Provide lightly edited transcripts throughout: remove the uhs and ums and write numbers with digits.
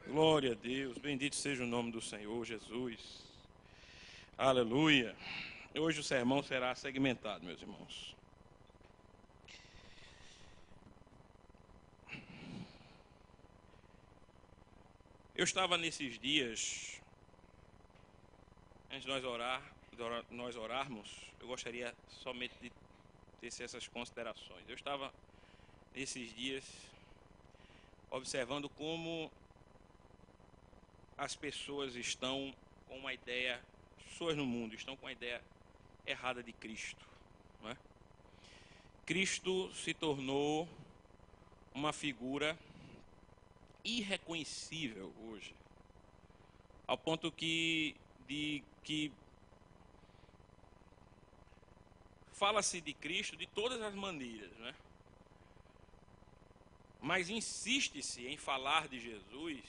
Glória a Deus, bendito seja o nome do Senhor Jesus. Aleluia. Hoje o sermão será segmentado, meus irmãos. Eu estava nesses dias, antes de nós orarmos, eu gostaria somente de tecer essas considerações. Eu estava nesses dias observando como as pessoas estão com uma ideia, pessoas no mundo estão com uma ideia errada de Cristo, não é? Cristo se tornou uma figura irreconhecível hoje, ao ponto que fala-se de Cristo de todas as maneiras, não é? Mas insiste-se em falar de Jesus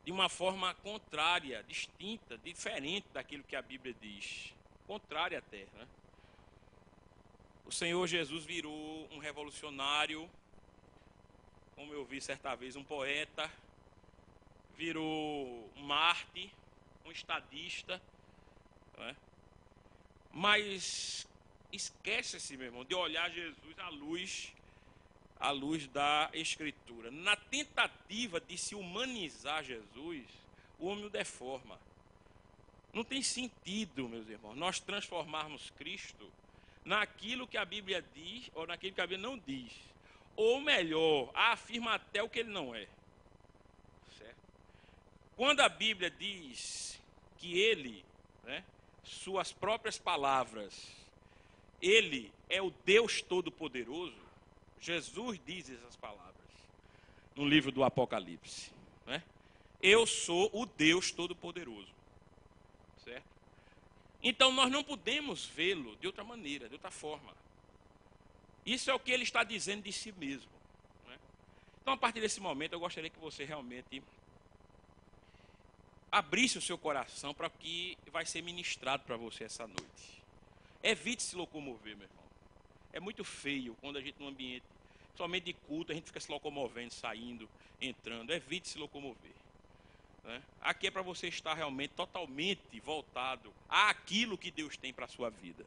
de uma forma contrária, distinta, diferente daquilo que a Bíblia diz, contrária até, né? O Senhor Jesus virou um revolucionário, como eu vi certa vez, um poeta, virou um Marte, um estadista, né? Mas esquece-se, meu irmão, de olhar Jesus à luz da Escritura. Na tentativa de se humanizar Jesus, o homem o deforma. Não tem sentido, meus irmãos, nós transformarmos Cristo naquilo que a Bíblia diz ou naquilo que a Bíblia não diz. Ou melhor, afirma até o que ele não é. Certo? Quando a Bíblia diz que ele, né, suas próprias palavras, ele é o Deus Todo-Poderoso, Jesus diz essas palavras no livro do Apocalipse, né? Eu sou o Deus Todo-Poderoso, certo? Então nós não podemos vê-lo de outra maneira, de outra forma. Isso é o que ele está dizendo de si mesmo, né? Então, a partir desse momento, eu gostaria que você realmente abrisse o seu coração para o que vai ser ministrado para você essa noite. Evite se locomover, meu irmão. É muito feio quando a gente, num ambiente, somente de culto, a gente fica se locomovendo, saindo, entrando. Evite se locomover, né? Aqui é para você estar realmente totalmente voltado àquilo que Deus tem para a sua vida.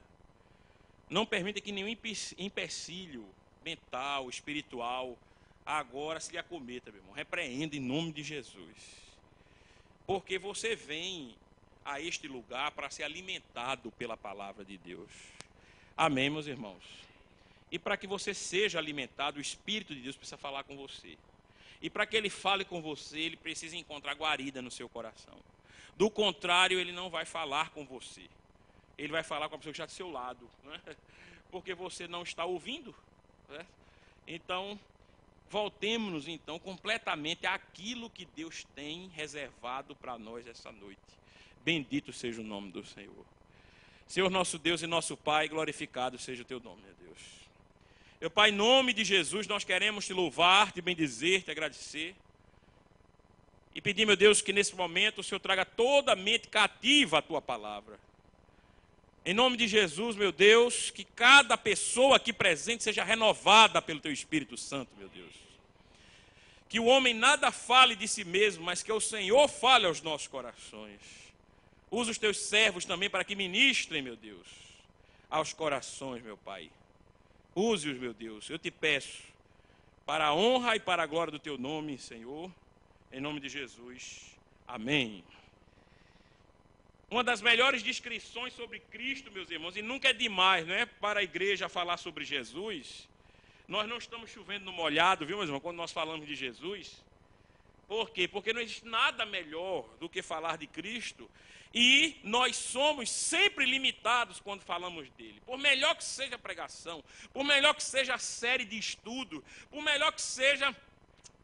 Não permita que nenhum empecilho mental, espiritual, agora se lhe acometa, meu irmão. Repreenda em nome de Jesus. Porque você vem a este lugar para ser alimentado pela palavra de Deus. Amém, meus irmãos? E para que você seja alimentado, o Espírito de Deus precisa falar com você. E para que ele fale com você, ele precisa encontrar guarida no seu coração. Do contrário, ele não vai falar com você. Ele vai falar com a pessoa que está do seu lado, né? Porque você não está ouvindo, né? Então, voltemos-nos então completamente àquilo que Deus tem reservado para nós essa noite. Bendito seja o nome do Senhor. Senhor nosso Deus e nosso Pai, glorificado seja o teu nome, meu Deus. Meu Pai, em nome de Jesus, nós queremos te louvar, te bendizer, te agradecer. E pedir, meu Deus, que nesse momento o Senhor traga toda a mente cativa à tua palavra. Em nome de Jesus, meu Deus, que cada pessoa aqui presente seja renovada pelo teu Espírito Santo, meu Deus. Que o homem nada fale de si mesmo, mas que o Senhor fale aos nossos corações. Usa os teus servos também para que ministrem, meu Deus, aos corações, meu Pai. Use-os, meu Deus, eu te peço, para a honra e para a glória do teu nome, Senhor, em nome de Jesus. Amém. Uma das melhores descrições sobre Cristo, meus irmãos, e nunca é demais, não é, para a igreja falar sobre Jesus. Nós não estamos chovendo no molhado, viu, meus irmãos, quando nós falamos de Jesus. Por quê? Porque não existe nada melhor do que falar de Cristo. E nós somos sempre limitados quando falamos dele. Por melhor que seja a pregação, por melhor que seja a série de estudo, por melhor que seja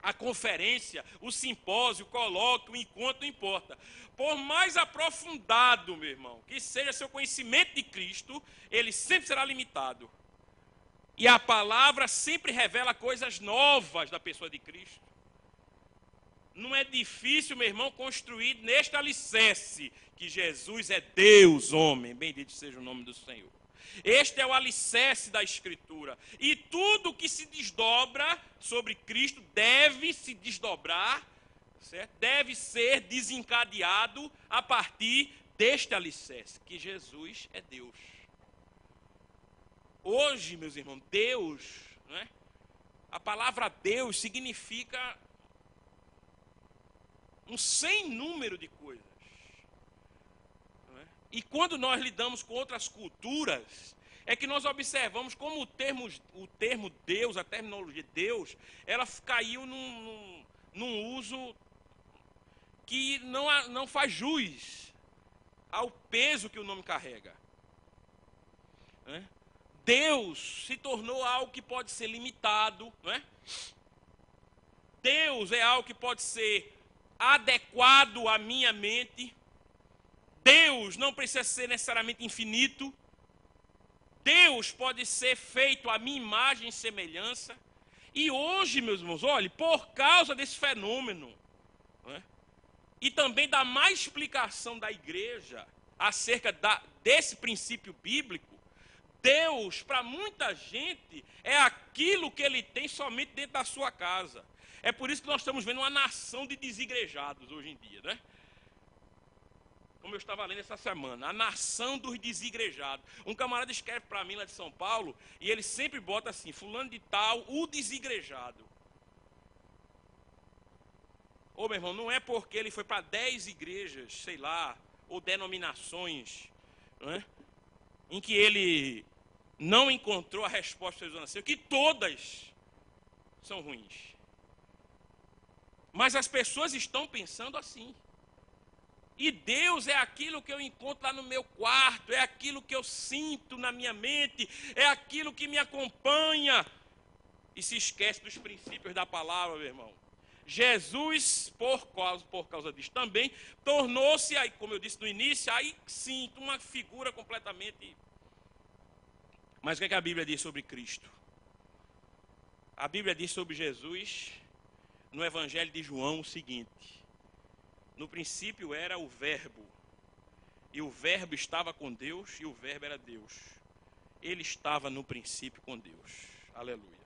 a conferência, o simpósio, o colóquio, o encontro, não importa. Por mais aprofundado, meu irmão, que seja seu conhecimento de Cristo, ele sempre será limitado. E a palavra sempre revela coisas novas da pessoa de Cristo. Não é difícil, meu irmão, construir neste alicerce que Jesus é Deus, homem. Bendito seja o nome do Senhor. Este é o alicerce da Escritura. E tudo que se desdobra sobre Cristo deve se desdobrar certo? Deve ser desencadeado a partir deste alicerce, que Jesus é Deus. Hoje, meus irmãos, Deus, né? A palavra Deus significa um sem número de coisas. Não é? E quando nós lidamos com outras culturas, é que nós observamos como o termo Deus, a terminologia Deus, ela caiu num uso que não faz jus ao peso que o nome carrega. Não é? Deus se tornou algo que pode ser limitado, não é? Deus é algo que pode ser adequado à minha mente. Deus não precisa ser necessariamente infinito. Deus pode ser feito à minha imagem e semelhança. E hoje, meus irmãos, olhe, por causa desse fenômeno, não é? E também da má explicação da igreja acerca desse princípio bíblico, Deus, para muita gente, é aquilo que ele tem somente dentro da sua casa. É por isso que nós estamos vendo uma nação de desigrejados hoje em dia, né? Como eu estava lendo essa semana, a nação dos desigrejados. Um camarada escreve para mim lá de São Paulo, e ele sempre bota assim, fulano de tal, o desigrejado. Ô, meu irmão, não é porque ele foi para 10 igrejas, sei lá, ou denominações, não é? Em que ele não encontrou a resposta que nasceu, que todas são ruins. Mas as pessoas estão pensando assim. E Deus é aquilo que eu encontro lá no meu quarto, é aquilo que eu sinto na minha mente, é aquilo que me acompanha. E se esquece dos princípios da palavra, meu irmão. Jesus, por causa disso também, tornou-se, aí, como eu disse no início, aí sim, uma figura completamente... Mas o que é que a Bíblia diz sobre Cristo? A Bíblia diz sobre Jesus, no Evangelho de João, o seguinte: no princípio era o Verbo, e o Verbo estava com Deus, e o Verbo era Deus. Ele estava no princípio com Deus. Aleluia.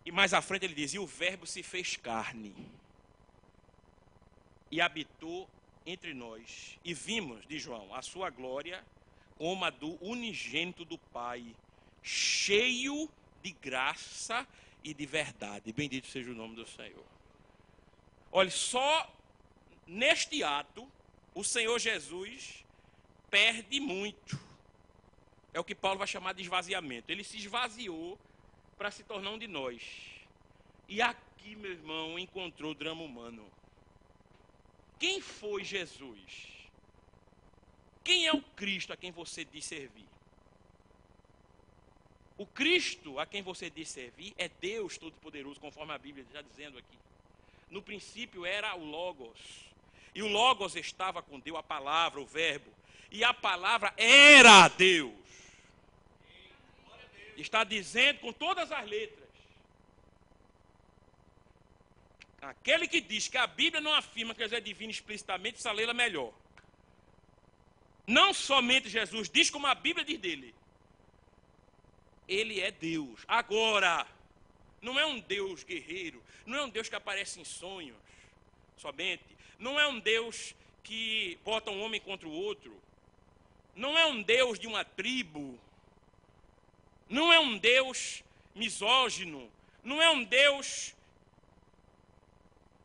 E mais à frente ele diz: e o Verbo se fez carne, e habitou entre nós, e vimos, diz João, a sua glória, como a do unigênito do Pai, cheio de graça e de verdade. Bendito seja o nome do Senhor. Olha, só neste ato, o Senhor Jesus perde muito. É o que Paulo vai chamar de esvaziamento. Ele se esvaziou para se tornar um de nós. E aqui, meu irmão, encontrou o drama humano. Quem foi Jesus? Quem é o Cristo a quem você diz servir? O Cristo a quem você diz servir é Deus Todo-Poderoso, conforme a Bíblia está dizendo aqui. No princípio era o Logos. E o Logos estava com Deus, a palavra, o verbo. E a palavra era Deus. Está dizendo com todas as letras. Aquele que diz que a Bíblia não afirma que Jesus é divino explicitamente, precisa lê-la melhor. Não somente Jesus diz, como a Bíblia diz dele. Ele é Deus. Agora, não é um Deus guerreiro, não é um Deus que aparece em sonhos somente, não é um Deus que bota um homem contra o outro, não é um Deus de uma tribo, não é um Deus misógino, não é um Deus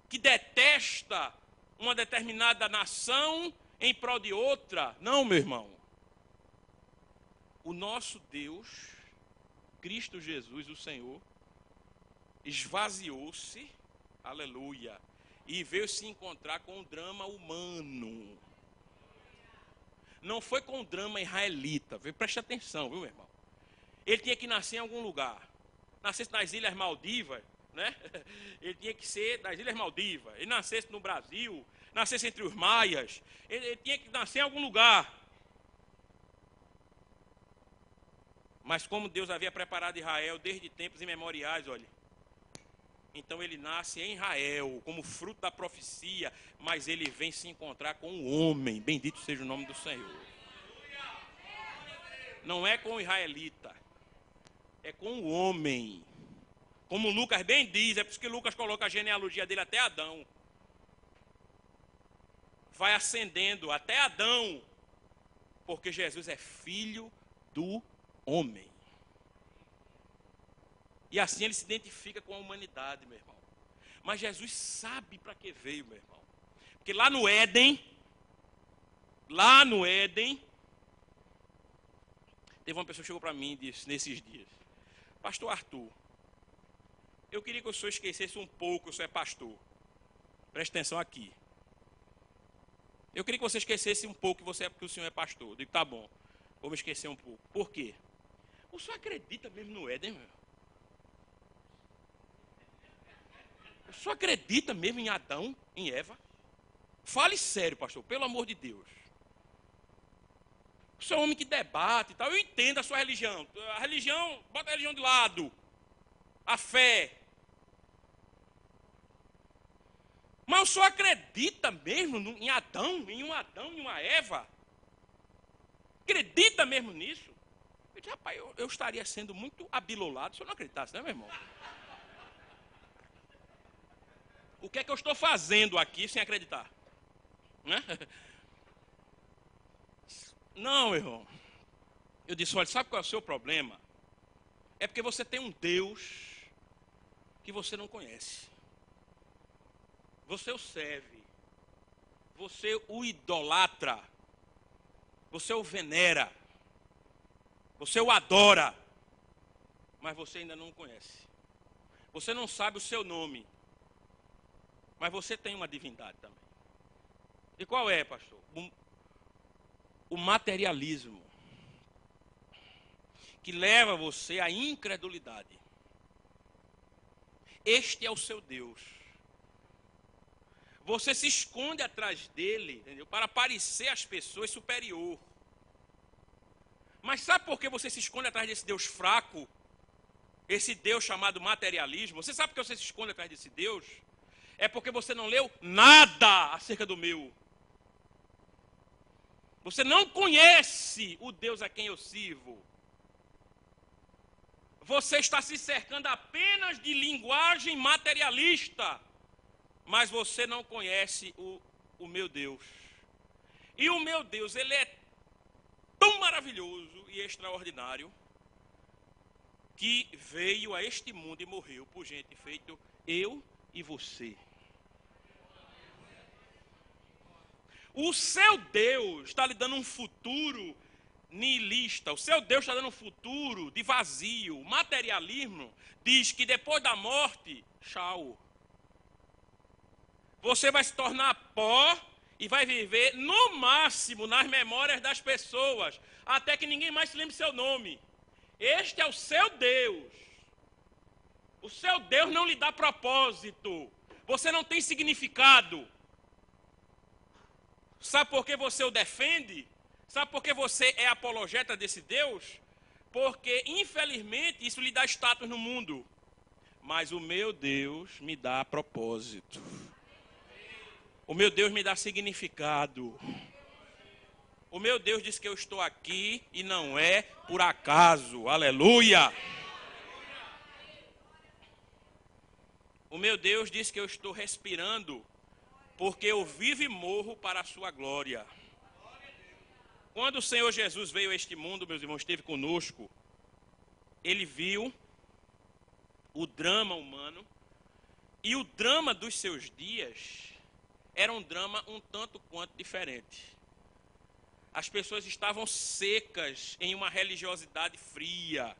que detesta uma determinada nação em prol de outra. Não, meu irmão. O nosso Deus, Cristo Jesus, o Senhor, esvaziou-se, aleluia, e veio se encontrar com o drama humano. Não foi com o drama israelita, preste atenção, viu, meu irmão? Ele tinha que nascer em algum lugar. Nascesse nas Ilhas Maldivas, né? Ele tinha que ser das Ilhas Maldivas. Ele nascesse no Brasil, nascesse entre os maias. Ele tinha que nascer em algum lugar. Mas como Deus havia preparado Israel desde tempos imemoriais, olha. Então ele nasce em Israel, como fruto da profecia, mas ele vem se encontrar com o homem. Bendito seja o nome do Senhor. Não é com o israelita, é com o homem. Como Lucas bem diz, é por isso que Lucas coloca a genealogia dele até Adão. Vai ascendendo até Adão, porque Jesus é filho do homem. E assim ele se identifica com a humanidade, meu irmão. Mas Jesus sabe para que veio, meu irmão. Porque lá no Éden, teve uma pessoa que chegou para mim e disse, nesses dias, Pastor Arthur, eu queria que o senhor esquecesse um pouco que o senhor é pastor. Preste atenção aqui. Eu queria que você esquecesse um pouco que o senhor é pastor. Eu digo, tá bom, vou me esquecer um pouco. Por quê? O senhor acredita mesmo no Éden, meu? O senhor acredita mesmo em Adão, em Eva? Fale sério, pastor, pelo amor de Deus. O senhor é um homem que debate e tal. Eu entendo a sua religião. A religião, bota a religião de lado. A fé. Mas o senhor acredita mesmo em Adão, em uma Eva? Acredita mesmo nisso? Eu disse, rapaz, eu estaria sendo muito abilolado se eu não acreditasse, né, meu irmão? O que é que eu estou fazendo aqui sem acreditar? Né? Não, meu irmão. Eu disse, olha, sabe qual é o seu problema? É porque você tem um Deus que você não conhece. Você o serve. Você o idolatra. Você o venera. Você o adora. Mas você ainda não o conhece. Você não sabe o seu nome. Mas você tem uma divindade também. E qual é, pastor? O materialismo. Que leva você à incredulidade. Este é o seu Deus. Você se esconde atrás dele, entendeu? Para parecer às pessoas superior. Mas sabe por que você se esconde atrás desse Deus fraco? Esse Deus chamado materialismo? Você sabe por que você se esconde atrás desse Deus? É porque você não leu nada acerca do meu. Você não conhece o Deus a quem eu sirvo. Você está se cercando apenas de linguagem materialista. Mas você não conhece o meu Deus. E o meu Deus, ele é tão maravilhoso e extraordinário que veio a este mundo e morreu por gente feito eu e você. O seu Deus está lhe dando um futuro nihilista. O seu Deus está dando um futuro de vazio. O materialismo diz que depois da morte, tchau. Você vai se tornar pó e vai viver no máximo nas memórias das pessoas, até que ninguém mais se lembre seu nome. Este é o seu Deus. O seu Deus não lhe dá propósito. Você não tem significado. Sabe por que você o defende? Sabe por que você é apologeta desse Deus? Porque, infelizmente, isso lhe dá status no mundo. Mas o meu Deus me dá propósito. O meu Deus me dá significado. O meu Deus diz que eu estou aqui e não é por acaso. Aleluia! O meu Deus diz que eu estou respirando porque eu vivo e morro para a sua glória. Quando o Senhor Jesus veio a este mundo, meus irmãos, esteve conosco, ele viu o drama humano e o drama dos seus dias era um drama um tanto quanto diferente. As pessoas estavam secas em uma religiosidade fria.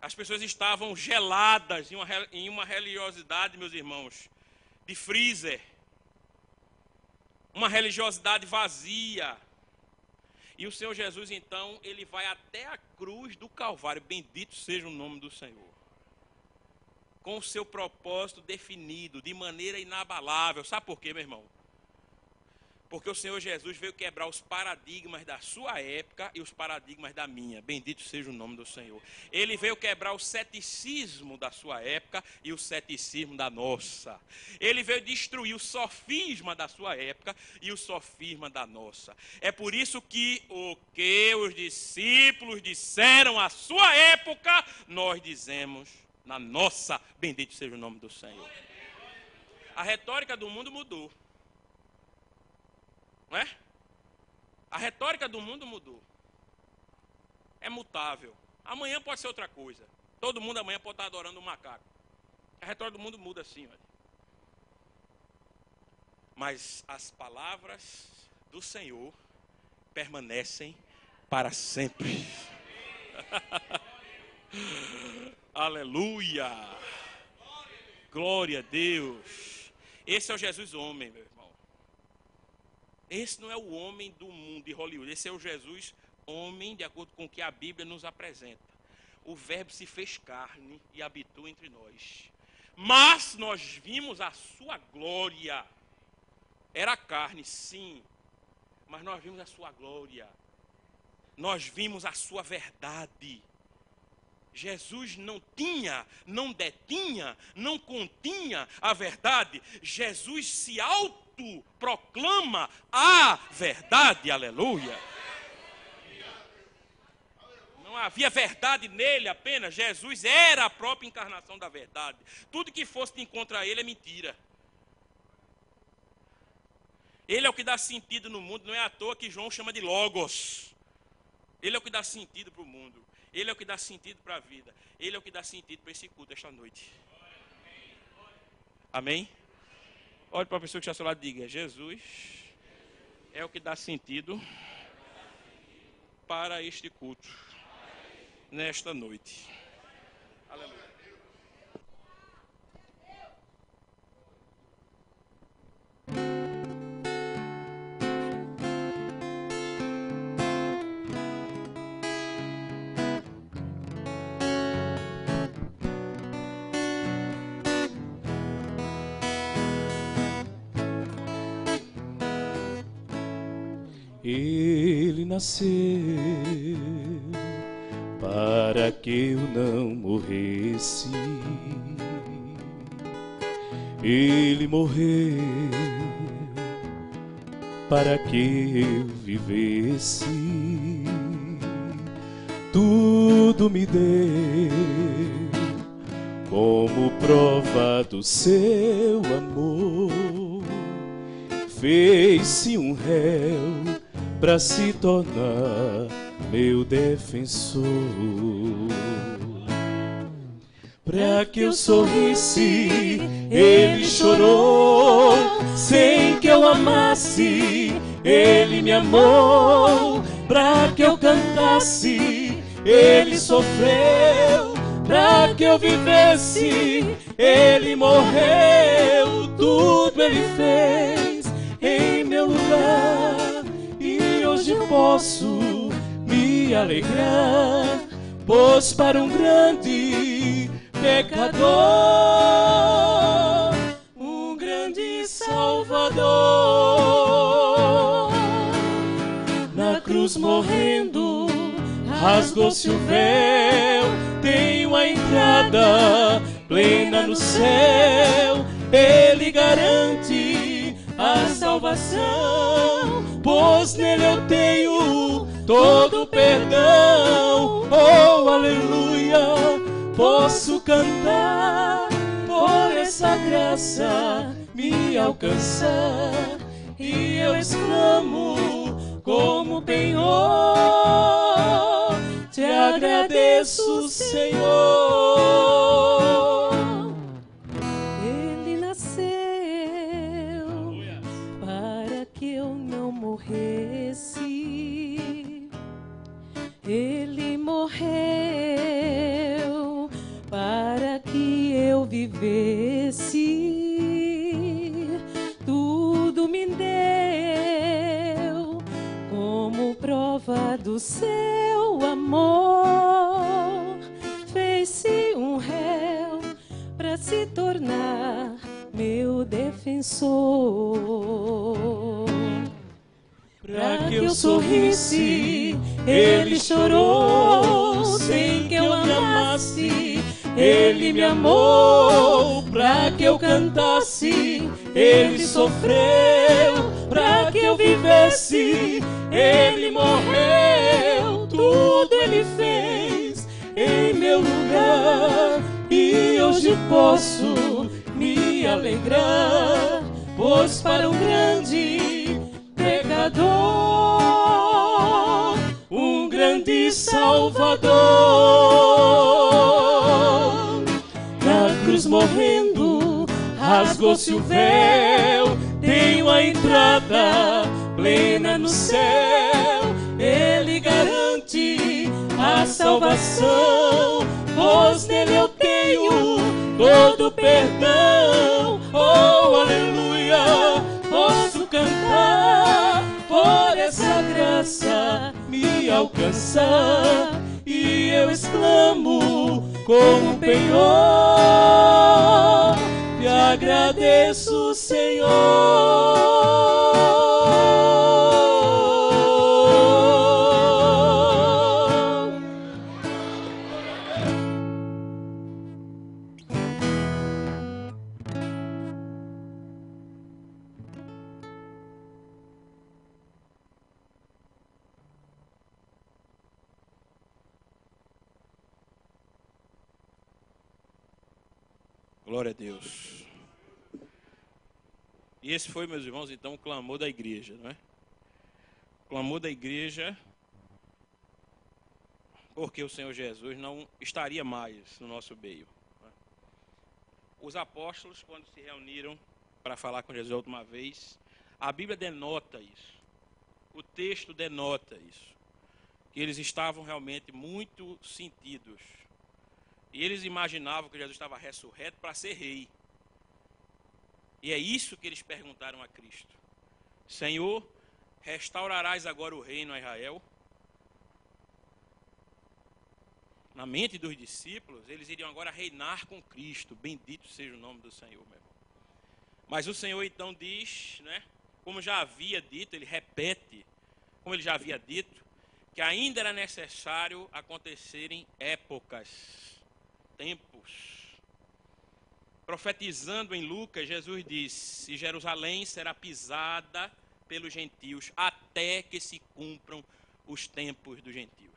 As pessoas estavam geladas em uma religiosidade, meus irmãos, de freezer. Uma religiosidade vazia. E o Senhor Jesus, então, ele vai até a cruz do Calvário. Bendito seja o nome do Senhor. Com o seu propósito definido, de maneira inabalável. Sabe por quê, meu irmão? Porque o Senhor Jesus veio quebrar os paradigmas da sua época e os paradigmas da minha. Bendito seja o nome do Senhor. Ele veio quebrar o ceticismo da sua época e o ceticismo da nossa. Ele veio destruir o sofisma da sua época e o sofisma da nossa. É por isso que o que os discípulos disseram à sua época, nós dizemos Na nossa, bendito seja o nome do Senhor. A retórica do mundo mudou. Não é? A retórica do mundo mudou. É mutável. Amanhã pode ser outra coisa. Todo mundo amanhã pode estar adorando um macaco. A retórica do mundo muda assim, olha. Mas as palavras do Senhor permanecem para sempre. Aleluia! Glória a Deus! Esse é o Jesus homem, meu irmão. Esse não é o homem do mundo de Hollywood. Esse é o Jesus homem, de acordo com o que a Bíblia nos apresenta. O Verbo se fez carne e habitou entre nós. Mas nós vimos a sua glória. Era carne, sim. Mas nós vimos a sua glória. Nós vimos a sua verdade. Jesus não tinha, não detinha, não continha a verdade. Jesus se autoproclama a verdade. Aleluia. Não havia verdade nele apenas. Jesus era a própria encarnação da verdade. Tudo que fosse de encontro a ele é mentira. Ele é o que dá sentido no mundo. Não é à toa que João chama de Logos. Ele é o que dá sentido para o mundo. Ele é o que dá sentido para a vida. Ele é o que dá sentido para esse culto esta noite. Amém? Olhe para a pessoa que está ao seu lado e diga: Jesus é o que dá sentido para este culto nesta noite. Aleluia. Ele nasceu para que eu não morresse. Ele morreu para que eu vivesse. Tudo me deu como prova do seu amor. Fez-se um réu para se tornar meu defensor. Para que eu sorrisse, ele chorou. Sem que eu amasse, ele me amou. Para que eu cantasse, ele sofreu. Para que eu vivesse, ele morreu. Tudo ele fez em meu lugar. E hoje posso me alegrar, pois para um grande pecador, um grande Salvador, na cruz morrendo, rasgou-se o véu. Tenho a entrada plena no céu. Ele garante a salvação, pois nele eu tenho todo o perdão. Oh, aleluia, posso cantar por essa graça me alcançar. E eu exclamo como penhor, te agradeço, Senhor. Ele nasceu para que eu não morresse. Ele morreu para que eu vivesse. Tudo me deu como prova do seu amor. Fez-se um réu para se tornar meu defensor. Para que eu sorrisse, ele chorou. Sem que eu amasse, ele me amou. Para que eu cantasse, ele sofreu. Para que eu vivesse, ele morreu. Tudo ele fez em meu lugar. E hoje posso me alegrar, pois para um grande pecador, um grande Salvador, na cruz morrendo, rasgou-se o véu, tenho a entrada plena no céu, Ele garante a salvação, pois nele eu tenho todo perdão. Oh, aleluia, posso cantar, por essa graça me alcançar, e eu exclamo como penhor, te agradeço, Senhor. Glória a Deus. E esse foi, meus irmãos, então, o clamor da igreja, não é? O clamor da igreja, porque o Senhor Jesus não estaria mais no nosso meio. Não é? Os apóstolos, quando se reuniram para falar com Jesus a última vez, a Bíblia denota isso. O texto denota isso. Que eles estavam realmente muito sentidos. E eles imaginavam que Jesus estava ressurreto para ser rei. E é isso que eles perguntaram a Cristo. Senhor, restaurarás agora o reino a Israel? Na mente dos discípulos, eles iriam agora reinar com Cristo. Bendito seja o nome do Senhor, meu irmão. Mas o Senhor então diz, né, como já havia dito, ele repete, como ele já havia dito, que ainda era necessário acontecerem épocas, tempos. Profetizando em Lucas, Jesus disse: e Jerusalém será pisada pelos gentios até que se cumpram os tempos dos gentios.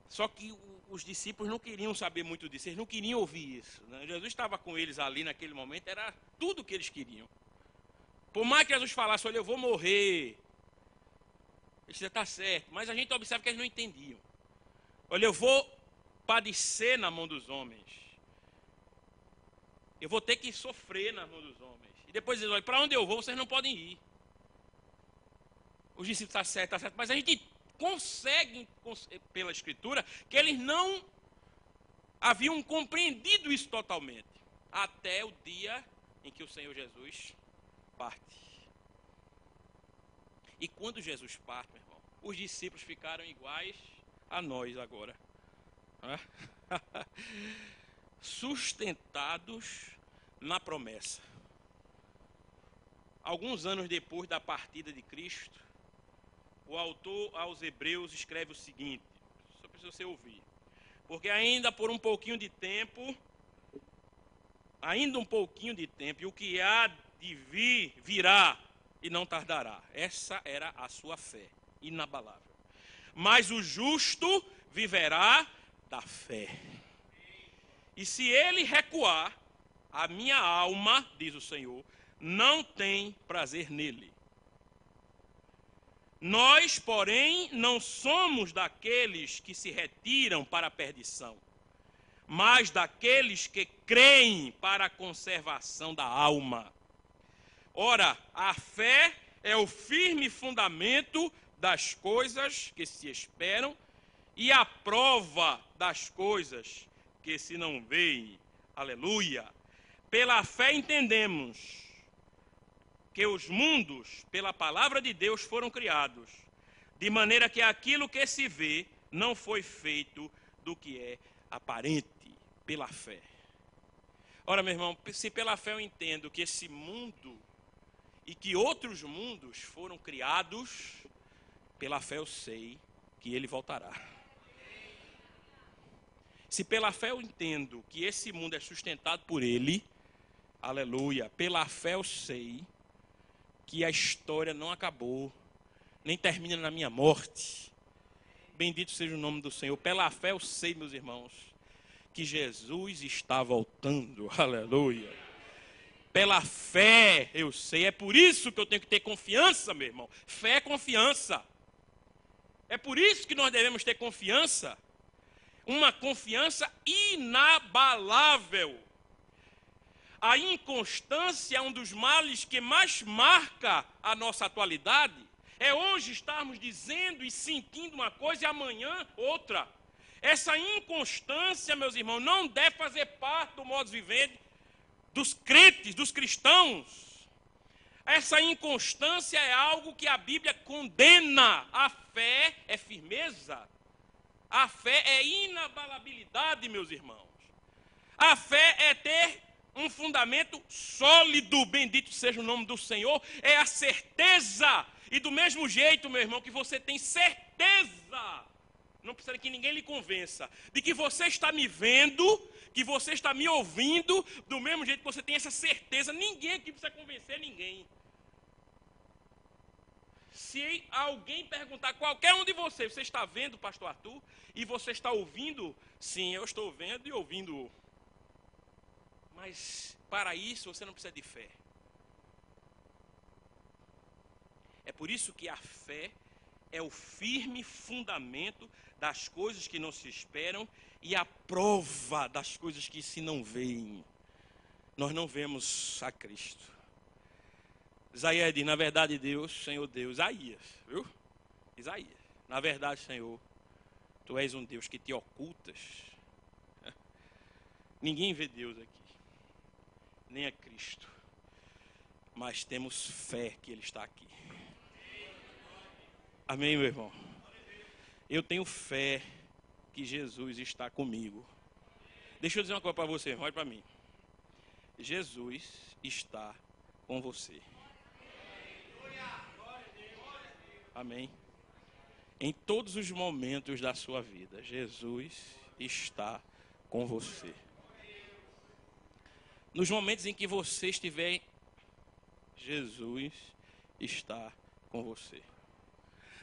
Só que os discípulos não queriam saber muito disso, eles não queriam ouvir isso, né? Jesus estava com eles ali naquele momento, era tudo o que eles queriam. Por mais que Jesus falasse: olha, eu vou morrer, isso já está certo, mas a gente observa que eles não entendiam. Olha, eu vou padecer na mão dos homens, eu vou ter que sofrer na mão dos homens. E depois eles: olha, para onde eu vou, vocês não podem ir. Os discípulos: está certo, mas a gente consegue, pela Escritura, que eles não haviam compreendido isso totalmente, até o dia em que o Senhor Jesus parte. E quando Jesus parte, meu irmão, os discípulos ficaram iguais a nós agora. Sustentados na promessa. Alguns anos depois da partida de Cristo, o autor aos Hebreus escreve o seguinte, só precisa você ouvir: porque ainda por um pouquinho de tempo, e o que há de vir, virá e não tardará. Essa era a sua fé, inabalável. Mas o justo viverá da fé. E se ele recuar, a minha alma, diz o Senhor, não tem prazer nele. Nós, porém, não somos daqueles que se retiram para a perdição, mas daqueles que creem para a conservação da alma. Ora, a fé é o firme fundamento das coisas que se esperam e a prova das coisas que se não veem. Aleluia! Pela fé entendemos que os mundos, pela palavra de Deus, foram criados, de maneira que aquilo que se vê não foi feito do que é aparente, pela fé. Ora, meu irmão, se pela fé eu entendo que esse mundo e que outros mundos foram criados, pela fé eu sei que ele voltará. Se pela fé eu entendo que esse mundo é sustentado por ele, aleluia, pela fé eu sei que a história não acabou, nem termina na minha morte. Bendito seja o nome do Senhor. Pela fé eu sei, meus irmãos, que Jesus está voltando. Aleluia. Pela fé, eu sei. É por isso que eu tenho que ter confiança, meu irmão. Fé é confiança. É por isso que nós devemos ter confiança. Uma confiança inabalável. A inconstância é um dos males que mais marca a nossa atualidade. É hoje estarmos dizendo e sentindo uma coisa e amanhã outra. Essa inconstância, meus irmãos, não deve fazer parte do modo de viver dos crentes, dos cristãos. Essa inconstância é algo que a Bíblia condena. A fé é firmeza. A fé é inabalabilidade, meus irmãos. A fé é ter um fundamento sólido, bendito seja o nome do Senhor, é a certeza. E do mesmo jeito, meu irmão, que você tem certeza, não precisa que ninguém lhe convença, de que você está me vendo, que você está me ouvindo, do mesmo jeito que você tem essa certeza, ninguém aqui precisa convencer ninguém. Se alguém perguntar, qualquer um de vocês, você está vendo, pastor Arthur, e você está ouvindo? Sim, eu estou vendo e ouvindo. Mas para isso você não precisa de fé. É por isso que a fé é o firme fundamento das coisas que não se esperam e a prova das coisas que se não veem. Nós não vemos a Cristo. Isaías diz, na verdade Deus, Senhor Deus, Isaías, viu? Isaías, na verdade Senhor, Tu és um Deus que te ocultas. Ninguém vê Deus aqui, nem a Cristo, mas temos fé que Ele está aqui. Amém, meu irmão? Eu tenho fé que Jesus está comigo. Deixa eu dizer uma coisa para você, olha para mim. Jesus está com você. Amém? Em todos os momentos da sua vida, Jesus está com você. Nos momentos em que você estiver, Jesus está com você.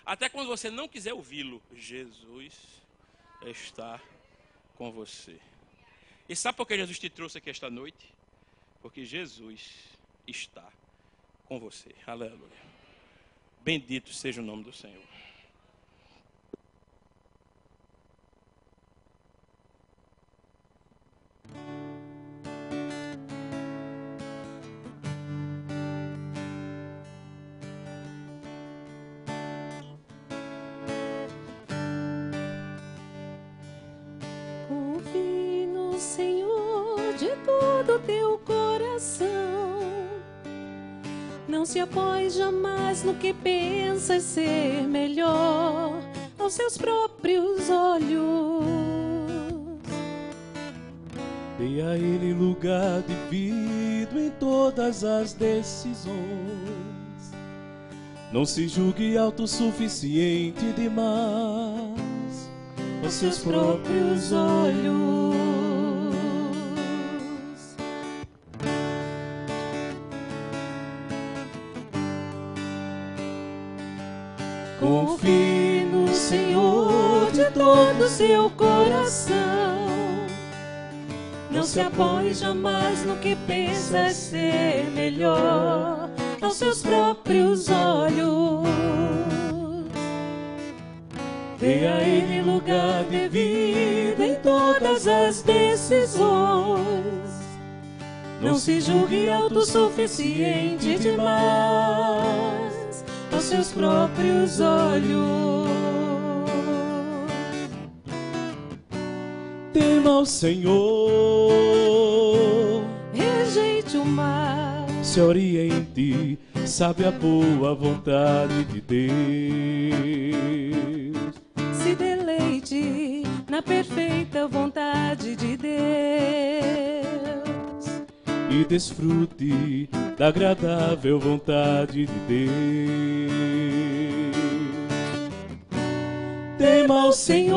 Até quando você não quiser ouvi-lo, Jesus está com você. E sabe por que Jesus te trouxe aqui esta noite? Porque Jesus está com você. Aleluia. Bendito seja o nome do Senhor. Confie no Senhor de todo o teu coração. Não se apoie jamais no que pensas ser melhor aos seus próprios olhos. Dê a Ele lugar devido em todas as decisões. Não se julgue autossuficiente demais aos seus próprios olhos. Confie no Senhor de todo o seu coração. Não se apoie jamais no que pensa ser melhor aos seus próprios olhos. Dê a Ele lugar devido em todas as decisões. Não se julgue autossuficiente demais aos seus próprios olhos. Tema ao Senhor, Rejeite o mal, se oriente, sabe a boa vontade de Deus. se deleite na perfeita vontade de Deus. E desfrute da agradável vontade de Deus. Tema ao Senhor,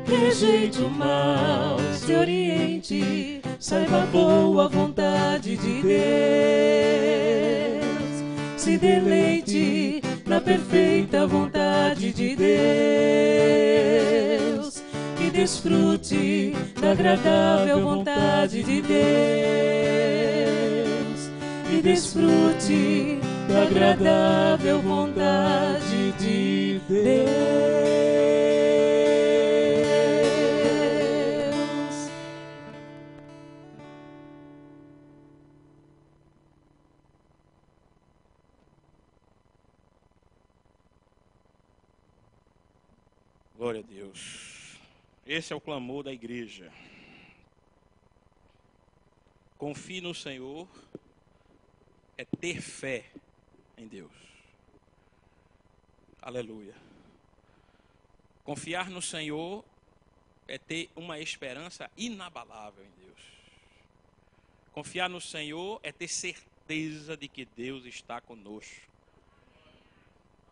rejeite o mal, se oriente, saiba a boa vontade de Deus. Se deleite na perfeita vontade de Deus. E desfrute da agradável vontade de Deus. E desfrute da agradável vontade de Deus. Glória a Deus. Esse é o clamor da igreja. Confie no Senhor é ter fé em Deus. Aleluia. Confiar no Senhor é ter uma esperança inabalável em Deus. Confiar no Senhor é ter certeza de que Deus está conosco.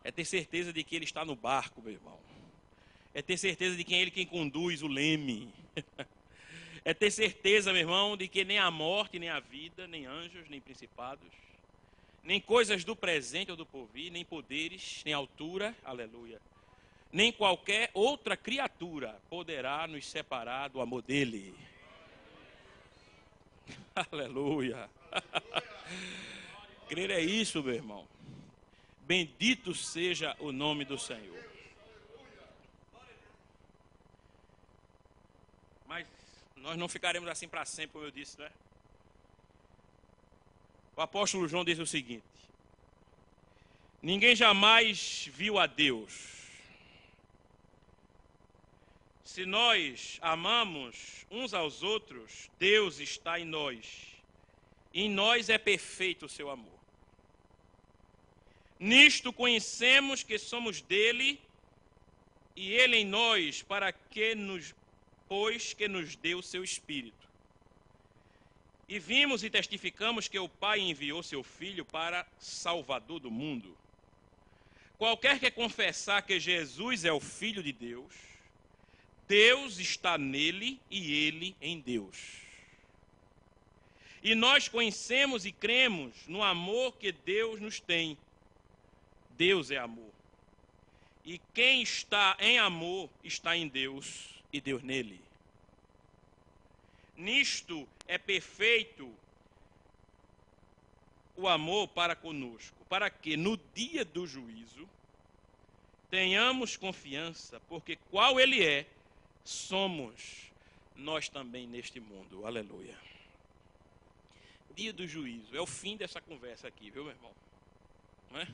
É ter certeza de que Ele está no barco, meu irmão. É ter certeza de que é Ele quem conduz o leme. É ter certeza, meu irmão, de que nem a morte, nem a vida, nem anjos, nem principados, nem coisas do presente ou do porvir, nem poderes, nem altura, aleluia, nem qualquer outra criatura poderá nos separar do amor dEle. Aleluia. Crer é isso, meu irmão. Bendito seja o nome do Senhor. Mas nós não ficaremos assim para sempre, como eu disse, né? O apóstolo João diz o seguinte: ninguém jamais viu a Deus. Se nós amamos uns aos outros, Deus está em nós. E em nós é perfeito o seu amor. Nisto conhecemos que somos dele e ele em nós, pois que nos deu o seu Espírito. E vimos e testificamos que o Pai enviou seu Filho para Salvador do mundo. Qualquer que confessar que Jesus é o Filho de Deus, Deus está nele e ele em Deus. E nós conhecemos e cremos no amor que Deus nos tem. Deus é amor. E quem está em amor está em Deus e Deus nele. Nisto é perfeito o amor para conosco, para que no dia do juízo tenhamos confiança, porque qual ele é, somos nós também neste mundo. Aleluia. Dia do juízo, é o fim dessa conversa aqui, viu, meu irmão? Não é?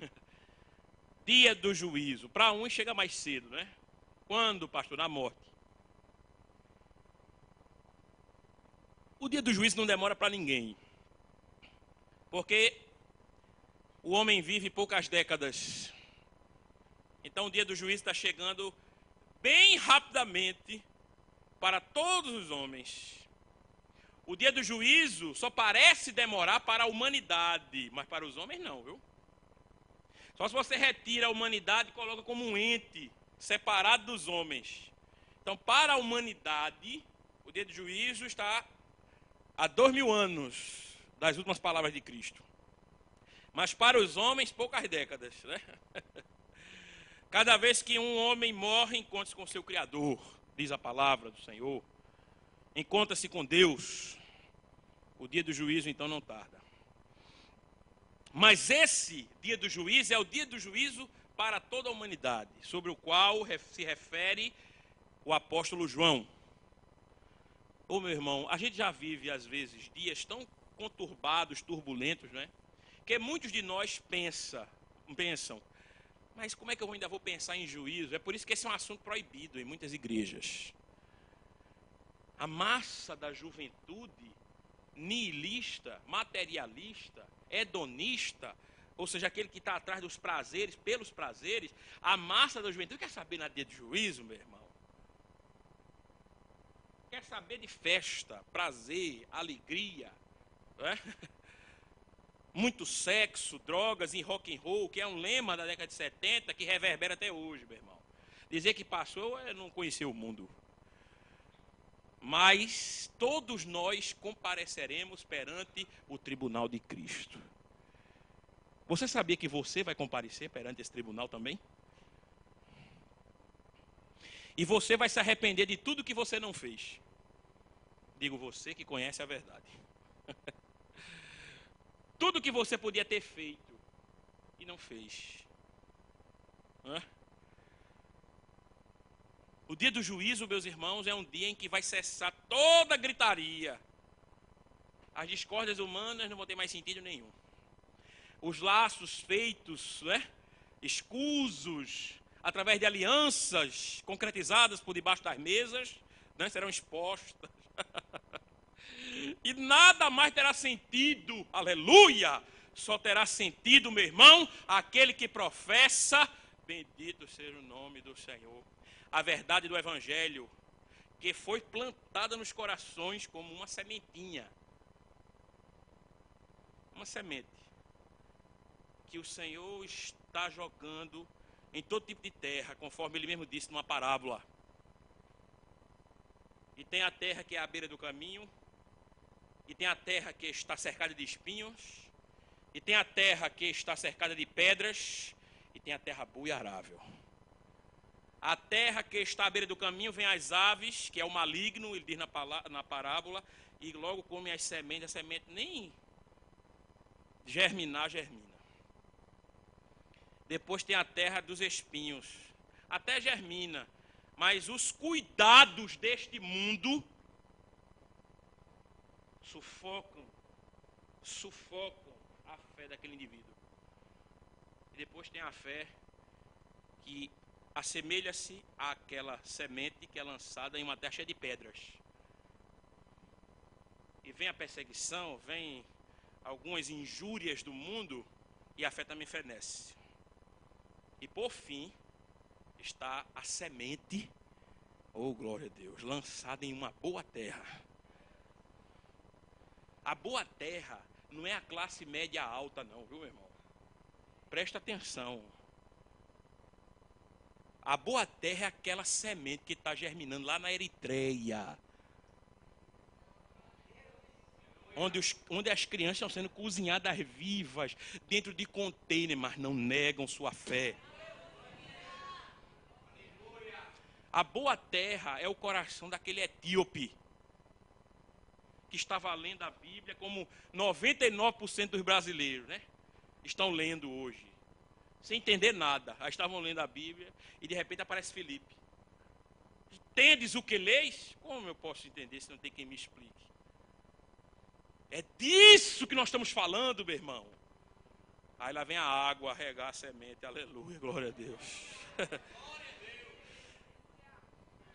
Dia do juízo, para uns chega mais cedo, né? Quando, pastor? Na morte. O dia do juízo não demora para ninguém, porque o homem vive poucas décadas. Então o dia do juízo está chegando bem rapidamente para todos os homens. O dia do juízo só parece demorar para a humanidade, mas para os homens não, viu? Só se você retira a humanidade e coloca como um ente separado dos homens. Então, para a humanidade, o dia do juízo está há 2000 anos das últimas palavras de Cristo. Mas para os homens, poucas décadas, né? Cada vez que um homem morre, encontra-se com seu Criador, diz a palavra do Senhor. Encontra-se com Deus. O dia do juízo, então, não tarda. Mas esse dia do juízo é o dia do juízo para toda a humanidade, sobre o qual se refere o apóstolo João. Ô meu irmão, a gente já vive às vezes dias tão conturbados, turbulentos, né? Que muitos de nós pensam, mas como é que eu ainda vou pensar em juízo? É por isso que esse é um assunto proibido em muitas igrejas. A massa da juventude nihilista, materialista, hedonista, ou seja, aquele que está atrás dos prazeres, pelos prazeres, a massa da juventude quer saber na dia de juízo, meu irmão. Quer saber de festa, prazer, alegria, né? Muito sexo, drogas e rock and roll, que é um lema da década de 70 que reverbera até hoje, meu irmão. Dizer que passou é não conhecer o mundo. Mas todos nós compareceremos perante o tribunal de Cristo. Você sabia que você vai comparecer perante esse tribunal também? E você vai se arrepender de tudo que você não fez. Digo você que conhece a verdade. Tudo que você podia ter feito e não fez. Hã? O dia do juízo, meus irmãos, é um dia em que vai cessar toda a gritaria. As discórdias humanas não vão ter mais sentido nenhum. Os laços feitos, escusos, através de alianças concretizadas por debaixo das mesas, serão expostas. E nada mais terá sentido, aleluia, só terá sentido, meu irmão, aquele que professa, bendito seja o nome do Senhor. A verdade do Evangelho, que foi plantada nos corações como uma sementinha. Uma semente que o Senhor está jogando em todo tipo de terra, conforme Ele mesmo disse numa parábola. E tem a terra que é à beira do caminho, e tem a terra que está cercada de espinhos, e tem a terra que está cercada de pedras, e tem a terra boa e arável. A terra que está à beira do caminho vem as aves, que é o maligno, ele diz na parábola, e logo comem as sementes, a semente nem germinar, germina. Depois tem a terra dos espinhos, até germina, mas os cuidados deste mundo sufocam a fé daquele indivíduo. E depois tem a fé que assemelha-se àquela semente que é lançada em uma terra cheia de pedras. E vem a perseguição, vem algumas injúrias do mundo, e a fé também fenece. E por fim, está a semente, oh glória a Deus, lançada em uma boa terra. A boa terra não é a classe média alta não, viu, meu irmão? Presta atenção. A boa terra é aquela semente que está germinando lá na Eritreia. Onde as crianças estão sendo cozinhadas vivas, dentro de container, mas não negam sua fé. A boa terra é o coração daquele etíope, que estava lendo a Bíblia, como 99% dos brasileiros, estão lendo hoje, sem entender nada. Aí estavam lendo a Bíblia e de repente aparece Filipe. Entendes o que leis? Como eu posso entender se não tem quem me explique? É disso que nós estamos falando, meu irmão. Aí lá vem a água, regar a semente, aleluia, glória a Deus.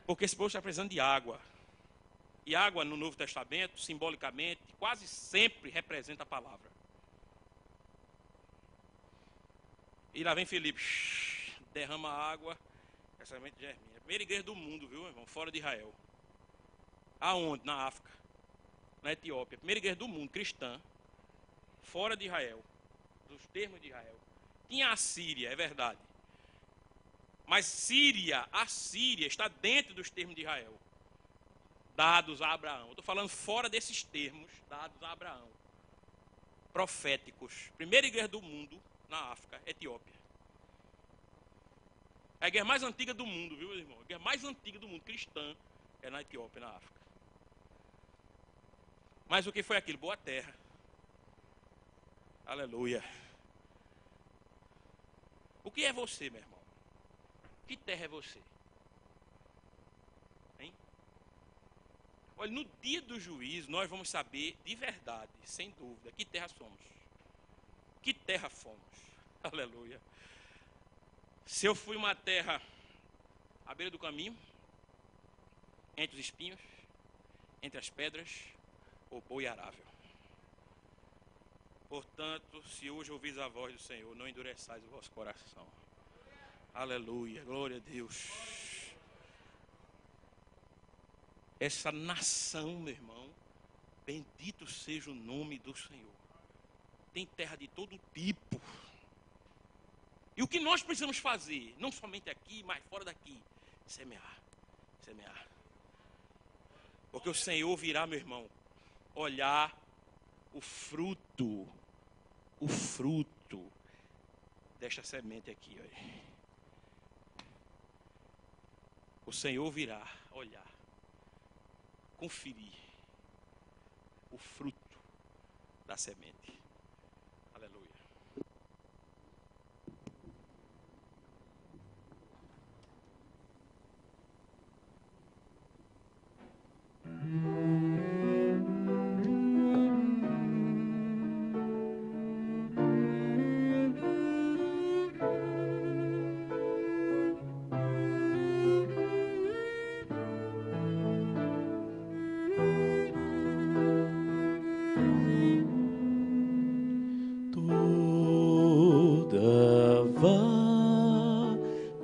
Porque esse povo está precisando de água. E água no Novo Testamento, simbolicamente, quase sempre representa a palavra. E lá vem Filipe, derrama água, a semente germina. Primeira igreja do mundo, viu, meu irmão? Fora de Israel. Aonde? Na África. Na Etiópia. Primeira igreja do mundo, cristã. Fora de Israel. Dos termos de Israel. Tinha a Síria, é verdade. Mas a Síria está dentro dos termos de Israel. Dados a Abraão. Eu estou falando fora desses termos, dados a Abraão. Proféticos. Primeira igreja do mundo, na África, Etiópia. É a igreja mais antiga do mundo, viu, meu irmão? A igreja mais antiga do mundo, cristã, é na Etiópia, na África. Mas o que foi aquilo? Boa terra. Aleluia. O que é você, meu irmão? Que terra é você? Hein? Olha, no dia do juízo, nós vamos saber de verdade, sem dúvida, que terra somos. Que terra fomos. Aleluia. Se eu fui uma terra à beira do caminho, entre os espinhos, entre as pedras, ou boa e arável. Portanto, se hoje ouvis a voz do Senhor, não endureçais o vosso coração. Aleluia, glória a Deus. Essa nação, meu irmão, bendito seja o nome do Senhor. Tem terra de todo tipo. E o que nós precisamos fazer, não somente aqui, mas fora daqui, semear, semear. Porque o Senhor virá, meu irmão, olhar o fruto desta semente aqui, olha. o Senhor virá olhar, conferir o fruto da semente. Aleluia.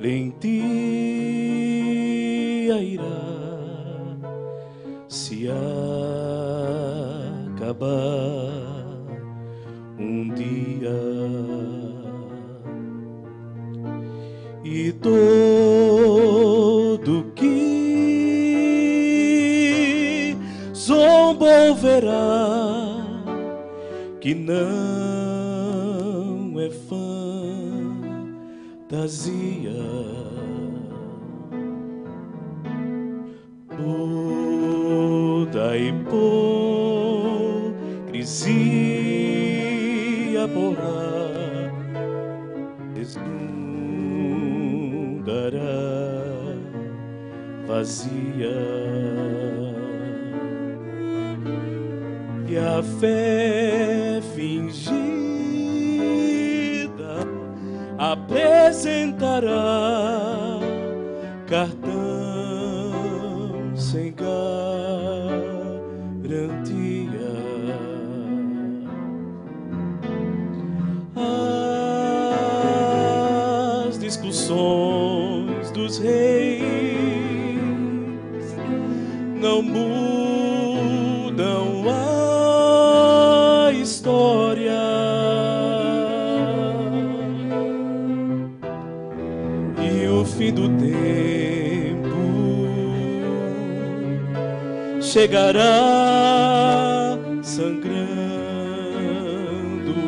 Valentia irá se acabar um dia, e todo que zombou verá que não é fantasia. Toda hipocrisia borrar desnudará vazia, e a fé fingida apresentará cartão sem garantia. As discussões dos reis não mudam a história, e o fim do tempo chegará sangrando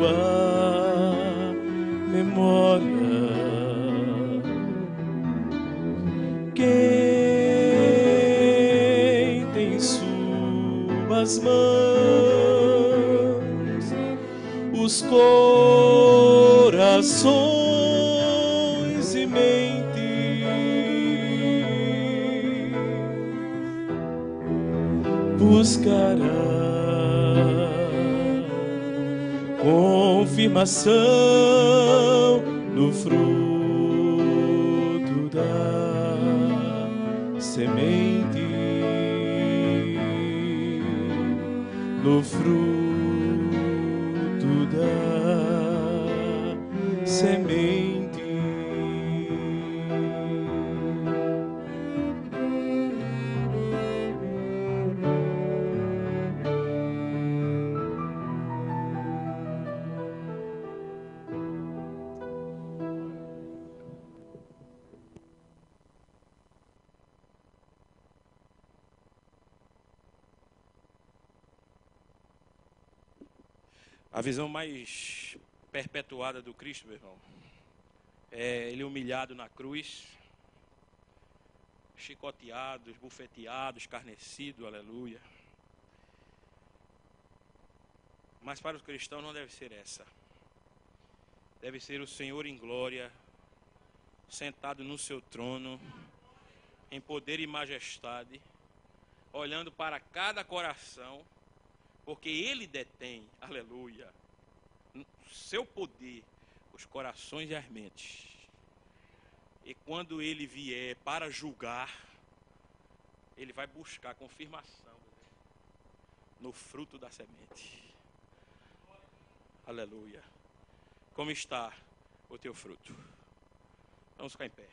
a memória. Quem tem em suas mãos os corações e mentes, buscará confirmação no fruto da semente, no fruto da semente. A visão mais perpetuada do Cristo, meu irmão, é ele humilhado na cruz, chicoteado, esbofeteado, escarnecido, aleluia. Mas para os cristãos não deve ser essa. Deve ser o Senhor em glória, sentado no seu trono, em poder e majestade, olhando para cada coração, porque Ele detém, aleluia, no seu poder, os corações e as mentes. E quando Ele vier para julgar, Ele vai buscar confirmação no fruto da semente. Aleluia. Como está o teu fruto? Vamos ficar em pé.